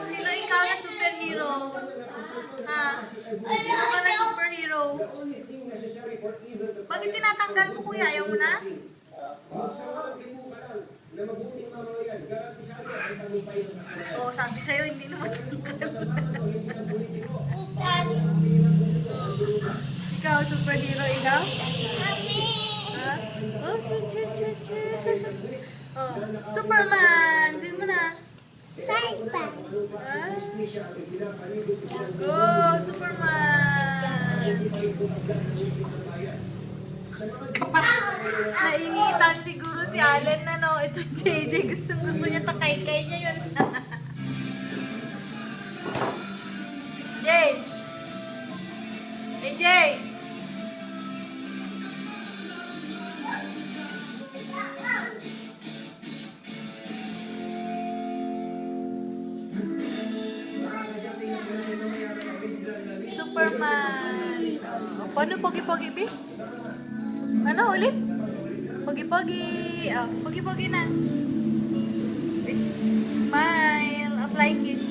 Sino ikaw na superhero? Ha? Sino ka na superhero? Bakit tinatanggal mo, kuya? Ayaw mo na? Oo, sabi sa'yo, hindi naman ikaw, superhero, ikaw? Ha? Oh, oh, Superman! Sino mo na? Ah? Oh, Superman! Nainitan siguro si Allen na, no? Ito si AJ, gusto niya takay-kay niya yun. Jay! AJ! Superman! Paano pogi-pogi, Bi? Ano ulit? Pogi-pogi. Oh, pogi-pogi na. Smile. A fly kiss.